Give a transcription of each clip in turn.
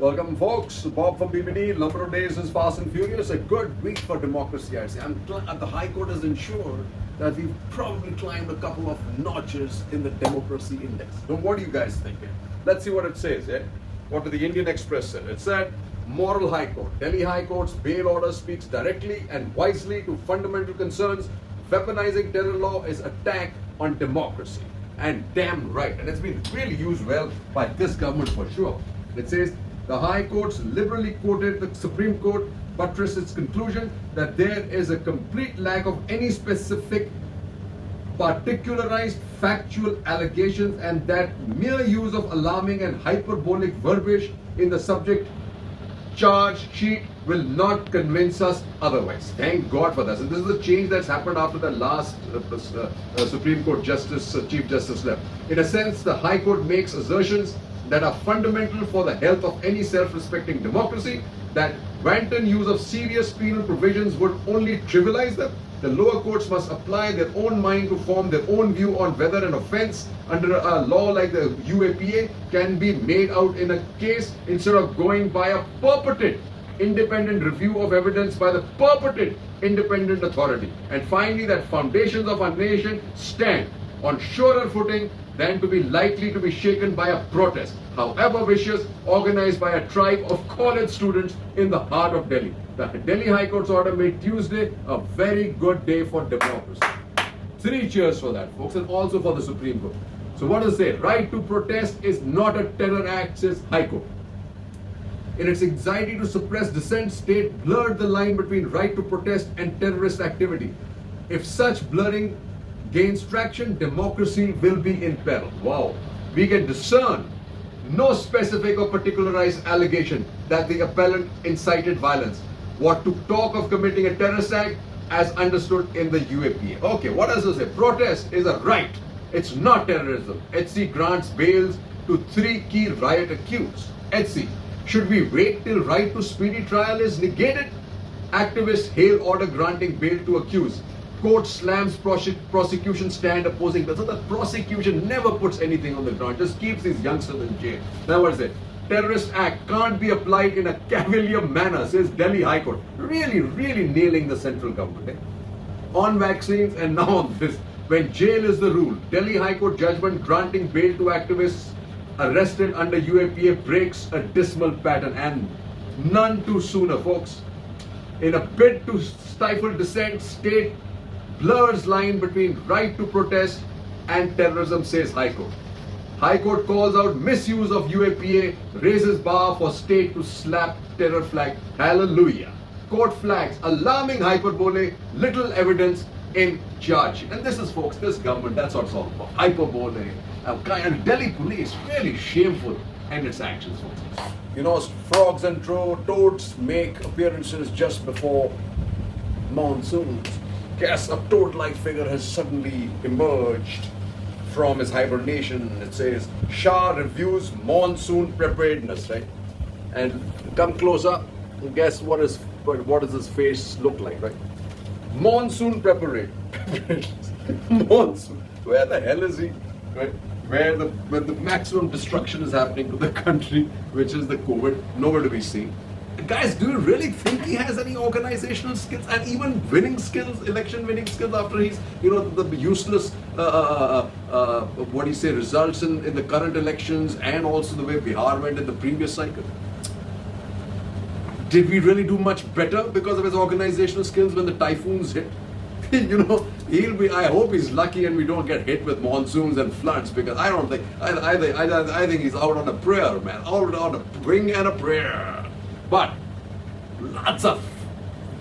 Welcome, folks. Bob from BBD. Number of days is fast and furious. A good week for democracy, I'd say. The High Court has ensured that we've probably climbed a couple of notches in the democracy index. So what do you guys think? Let's see what it says. What did the Indian Express said? It said, Moral High Court. Delhi High Court's bail order speaks directly and wisely to fundamental concerns. Weaponizing terror law is attack on democracy. And damn right. And it's been really used well by this government for sure. It says, the High Court's liberally quoted the Supreme Court buttressed its conclusion that there is a complete lack of any specific particularized factual allegations and that mere use of alarming and hyperbolic verbiage in the subject charge sheet will not convince us otherwise. Thank God for this. And this is the change that's happened after the last Supreme Court Justice, Chief Justice left. In a sense, the High Court makes assertions that are fundamental for the health of any self-respecting democracy, that wanton use of serious penal provisions would only trivialize them. The lower courts must apply their own mind to form their own view on whether an offense under a law like the UAPA can be made out in a case instead of going by a purported independent review of evidence by the purported independent authority. And finally, that foundations of our nation stand on surer footing than to be likely to be shaken by a protest, however vicious, organized by a tribe of college students in the heart of Delhi. The Delhi High Court's order made Tuesday a very good day for democracy. 3 cheers for that, folks, and also for the Supreme Court. So what does it say? Right to protest is not a terror act, says High Court. In its anxiety to suppress dissent, state blurred the line between right to protest and terrorist activity. If such blurring gains traction, democracy will be in peril. Wow. We can discern no specific or particularized allegation that the appellant incited violence. What to talk of committing a terrorist act as understood in the UAPA. Okay, what does it say? Protest is a right. It's not terrorism. HC grants bails to 3 key riot accused. HC, should we wait till right to speedy trial is negated? Activists hail order granting bail to accused. Court slams prosecution stand opposing. So the prosecution never puts anything on the ground, just keeps these youngsters in jail. Now what is it? Terrorist Act can't be applied in a cavalier manner, says Delhi High Court. Really nailing the central government. On vaccines and now on this. When jail is the rule, Delhi High Court judgment granting bail to activists arrested under UAPA breaks a dismal pattern, and none too sooner, folks. In a bid to stifle dissent, state blurs line between right to protest and terrorism, says High Court. High Court calls out misuse of UAPA, raises bar for state to slap terror flag. Hallelujah. Court flags alarming hyperbole, little evidence in charge. And this is, folks, this government, that's what it's all about. Hyperbole. And Delhi police, really shameful in its actions, folks. You know, frogs and toads make appearances just before monsoons. Guess a toad-like figure has suddenly emerged from his hibernation. It says, Shah reviews monsoon preparedness, right? And come closer, and guess what does his face look like, right? Monsoon preparation. Monsoon. Where the hell is he? Right? Where the maximum destruction is happening to the country, which is the COVID, nowhere to be seen. Guys, do you really think he has any organizational skills and even winning skills, election winning skills after he's, the useless, results in the current elections and also the way Bihar went in the previous cycle? Did we really do much better because of his organizational skills when the typhoons hit? I hope he's lucky and we don't get hit with monsoons and floods, because I think he's out on a prayer, man. Out on a wing and a prayer. But lots of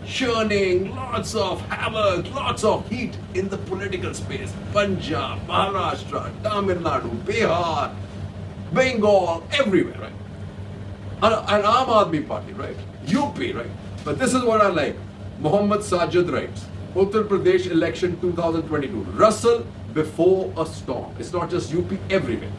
churning, lots of havoc, lots of heat in the political space. Punjab, Maharashtra, Tamil Nadu, Bihar, Bengal, everywhere, right? An Aam Aadmi Party, right? UP, right? But this is what I like. Mohammad Sajid writes, Uttar Pradesh election 2022. Russell before a storm. It's not just UP, everywhere.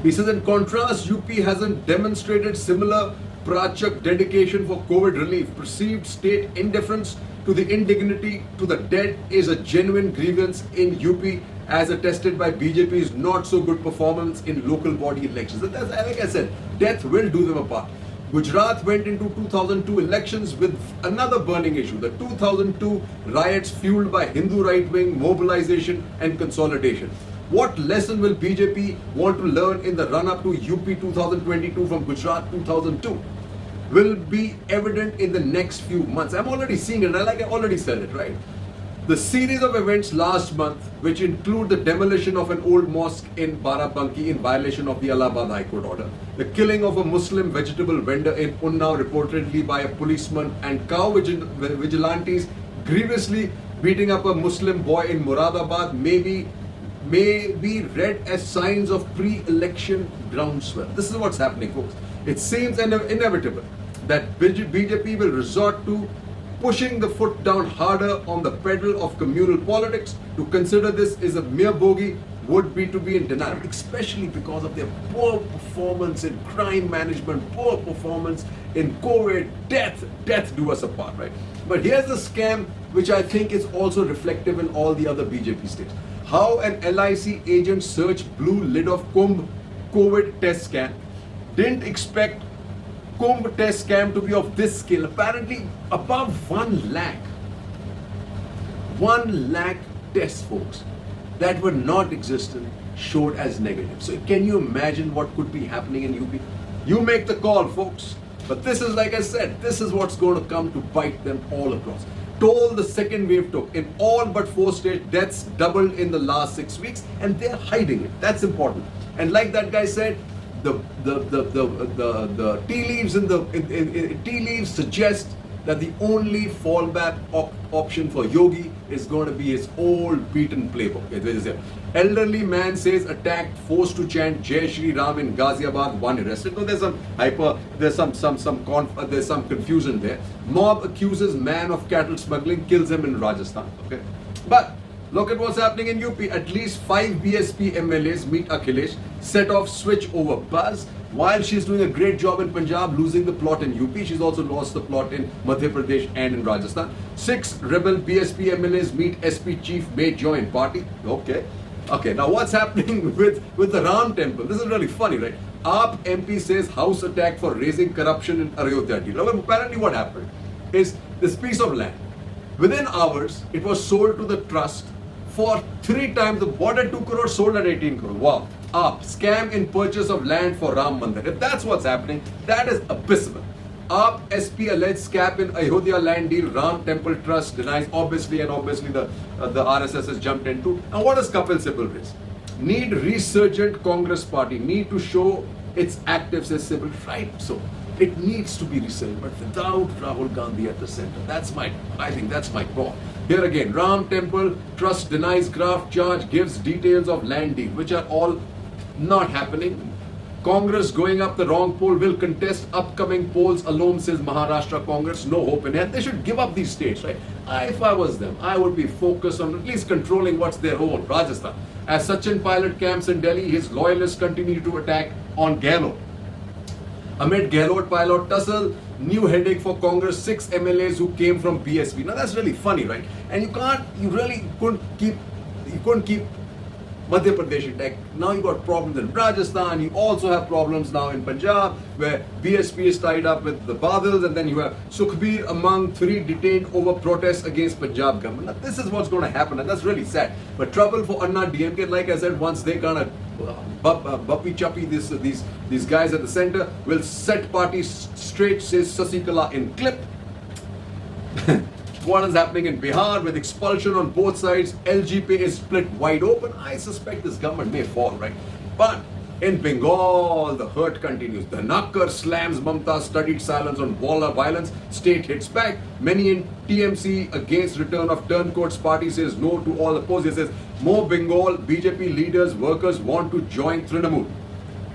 He says, in contrast, UP hasn't demonstrated similar Prachak dedication for COVID relief. Perceived state indifference to the indignity to the dead is a genuine grievance in UP as attested by BJP's not so good performance in local body elections. And that's, like I said, death will do them apart. Gujarat went into 2002 elections with another burning issue, the 2002 riots fueled by Hindu right-wing mobilization and consolidation. What lesson will BJP want to learn in the run-up to UP 2022 from Gujarat 2002? Will be evident in the next few months. I'm already seeing it, like I already said it, right? The series of events last month, which include the demolition of an old mosque in Barabanki in violation of the Allahabad High Court order, the killing of a Muslim vegetable vendor in Unnao reportedly by a policeman, and cow vigilantes grievously beating up a Muslim boy in Muradabad may be read as signs of pre-election groundswell. This is what's happening, folks. It seems inevitable that BJP will resort to pushing the foot down harder on the pedal of communal politics. To consider this is a mere bogey would be to be in denial, especially because of their poor performance in crime management, poor performance in COVID, death do us apart, right? But here's the scam, which I think is also reflective in all the other BJP states. How an LIC agent searched blue lid of Kumbh COVID test scam. Didn't expect Kumbh test scam to be of this scale. Apparently above 1 lakh. 1 lakh tests, folks, that were not existent showed as negative. So can you imagine what could be happening in UP? You make the call, folks. But this is, like I said, this is what's going to come to bite them all across. Toll the second wave took. In all but 4 states, deaths doubled in the last 6 weeks, and they're hiding it. That's important. And like that guy said, the tea leaves tea leaves suggest that the only fallback option for Yogi is going to be his old beaten playbook. Elderly man says attacked, forced to chant Jai Shri Ram in Ghaziabad, 1 arrested. No, there's some confusion there. Mob accuses man of cattle smuggling, kills him in Rajasthan. Okay, but look at what's happening in UP. At least 5 BSP MLAs meet Akhilesh, set off switch over buzz. While she's doing a great job in Punjab, losing the plot in UP, she's also lost the plot in Madhya Pradesh and in Rajasthan. 6 rebel BSP MLAs meet SP chief, may join party. Okay, now what's happening with the Ram temple? This is really funny, right? AAP MP says house attack for raising corruption in Ayodhya deal. Now, apparently what happened is this piece of land, within hours, it was sold to the trust for 3 times the border 2 crore, sold at 18 crore. Wow. AAP, scam in purchase of land for Ram Mandir. If that's what's happening, that is abysmal. AAP SP alleged scam in Ayodhya land deal, Ram Temple Trust denies, obviously the RSS has jumped into. And what does Kapil Sibal raise? Need resurgent Congress party, need to show its active, says Sibal. Right, so it needs to be resurgent, but without Rahul Gandhi at the center. I think that's my call. Here again, Ram Temple Trust denies graft charge, gives details of land deal, which are all not happening. Congress going up the wrong pole, will contest upcoming polls alone, says Maharashtra Congress. No hope in it. They should give up these states, right? If I was them, I would be focused on at least controlling what's their own. Rajasthan. As Sachin Pilot camps in Delhi, his loyalists continue to attack on Gehlot. Amid Gehlot pilot tussle, new headache for Congress, 6 MLAs who came from BSP. Now that's really funny, right? And you really couldn't keep Madhya Pradesh intact. Now you got problems in Rajasthan. You also have problems now in Punjab, where BSP is tied up with the Badals, and then you have Sukhbir among 3 detained over protests against Punjab government. Now this is what's going to happen, and that's really sad. But trouble for Anna DMK, like I said, once they kind of buppy chuppy these guys at the center, will set parties straight, says Sasikala in clip. What is happening in Bihar with expulsion on both sides? LGP is split wide open. I suspect this government may fall, right? But in Bengal, the hurt continues. The Nakkar slams Mamta's studied silence on violence. State hits back. Many in TMC against return of turncoats party says no to all opposed. It says more Bengal BJP leaders, workers want to join Trinamool.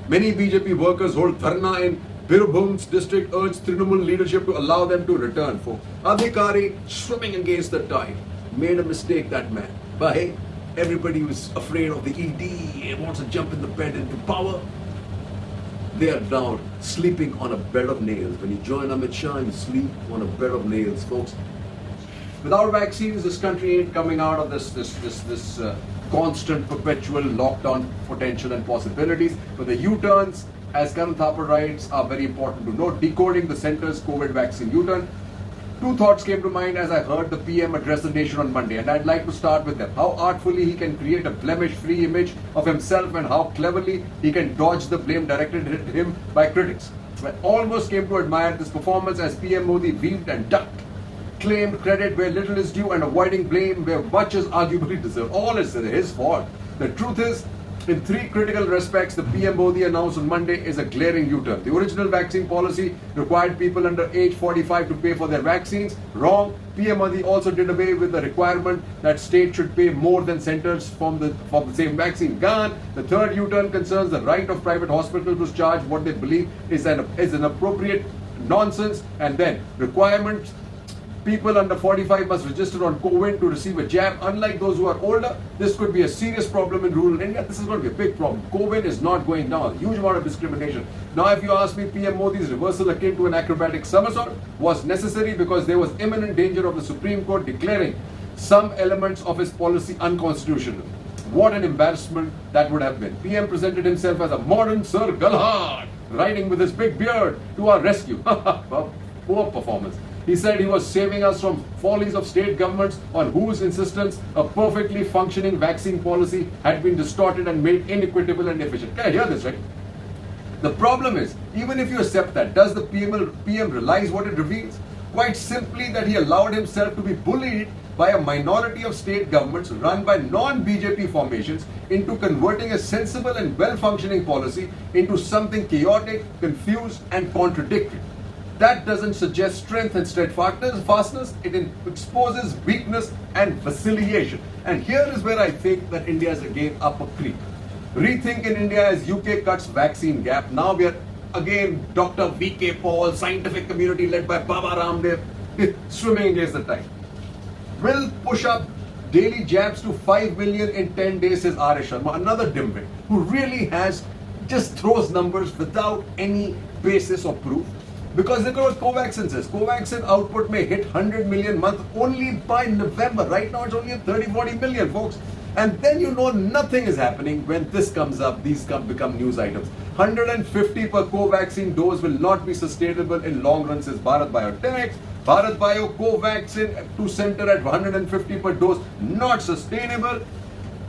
Many BJP workers hold dharna in Birbhum's district, urged Trinamool leadership to allow them to return. For Adhikari swimming against the tide. Made a mistake, that man. But hey, everybody was afraid of the ED and wants to jump in the bed into power. They are now sleeping on a bed of nails. When you join Amit Shah, you sleep on a bed of nails, folks. Without vaccines, this country ain't coming out of this constant, perpetual lockdown potential and possibilities. But the U-turns, as Karan Thapar writes, are very important to note. Decoding the centre's COVID vaccine U-turn. Two thoughts came to mind as I heard the PM address the nation on Monday, and I'd like to start with them. How artfully he can create a blemish-free image of himself and how cleverly he can dodge the blame directed at him by critics. I almost came to admire this performance as PM Modi weaved and ducked, claimed credit where little is due and avoiding blame where much is arguably deserved. All is his fault. The truth is, in three critical respects, the PM Modi announced on Monday is a glaring U-turn. The original vaccine policy required people under age 45 to pay for their vaccines. Wrong. PM Modi also did away with the requirement that states should pay more than centers for the same vaccine. Gone. The third U-turn concerns the right of private hospitals to charge what they believe is an appropriate nonsense, and then requirements. People under 45 must register on CoWIN to receive a jab. Unlike those who are older, this could be a serious problem in rural India. This is going to be a big problem. CoWIN is not going down. Huge amount of discrimination. Now, if you ask me, PM Modi's reversal akin to an acrobatic somersault was necessary because there was imminent danger of the Supreme Court declaring some elements of his policy unconstitutional. What an embarrassment that would have been. PM presented himself as a modern Sir Galahad, riding with his big beard to our rescue. Poor performance. He said he was saving us from follies of state governments on whose insistence a perfectly functioning vaccine policy had been distorted and made inequitable and efficient. Can I hear this, right? The problem is, even if you accept that, does the PM realize what it reveals? Quite simply that he allowed himself to be bullied by a minority of state governments run by non-BJP formations into converting a sensible and well-functioning policy into something chaotic, confused and contradictory. That doesn't suggest strength and steadfastness, it exposes weakness and vacillation. And here is where I think that India is again up a creek. Rethink in India as UK cuts vaccine gap. Now we are again Dr. V.K. Paul, scientific community led by Baba Ramdev, swimming against the tide. Will push up daily jabs to 5 million in 10 days, says R.S. Sharma, another dimwit who really just throws numbers without any basis or proof. Because look at what Covaxin says. Covaxin output may hit 100 million month only by November. Right now it's only at 30-40 million, folks. And then you know nothing is happening when this comes up. These become news items. 150 per Covaxin dose will not be sustainable in long run, says Bharat Biotech. Bharat Bio Covaxin to center at 150 per dose, not sustainable.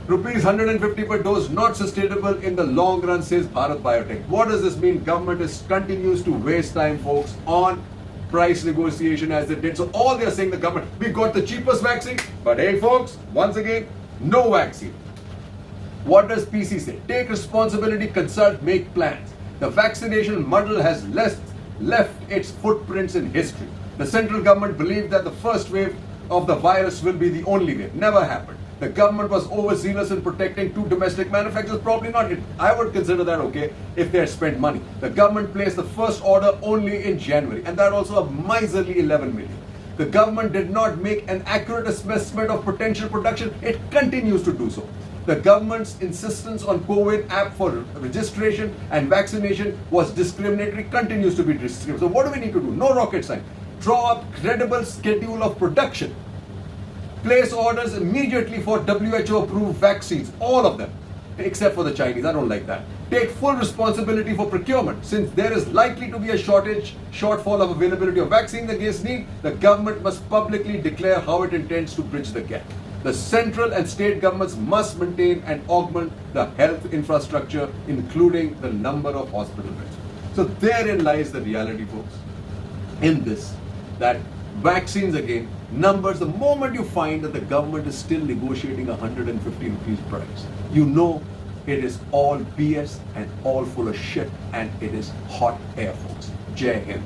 Rupees 150 per dose, not sustainable in the long run, says Bharat Biotech. What does this mean? Government continues to waste time, folks, on price negotiation as they did. So all they are saying, the government, we got the cheapest vaccine, but hey folks, once again, no vaccine. What does PC say? Take responsibility, consult, make plans. The vaccination muddle has left its footprints in history. The central government believed that the first wave of the virus will be the only wave. Never happened. The government was overzealous in protecting two domestic manufacturers. Probably not. I would consider that okay if they had spent money. The government placed the first order only in January, and that also a miserly 11 million. The government did not make an accurate assessment of potential production. It continues to do so. The government's insistence on CoWIN app for registration and vaccination was discriminatory, continues to be discriminatory. So what do we need to do? No rocket science. Draw up credible schedule of production. Place orders immediately for WHO approved vaccines, all of them, except for the Chinese. I don't like that. Take full responsibility for procurement. Since there is likely to be a shortfall of availability of vaccines against need, the government must publicly declare how it intends to bridge the gap. The central and state governments must maintain and augment the health infrastructure, including the number of hospital beds. So therein lies the reality, folks, in this, that vaccines again, numbers, the moment you find that the government is still negotiating 150 rupees price, you know it is all BS and all full of shit, and it is hot air, folks. Jai Hind.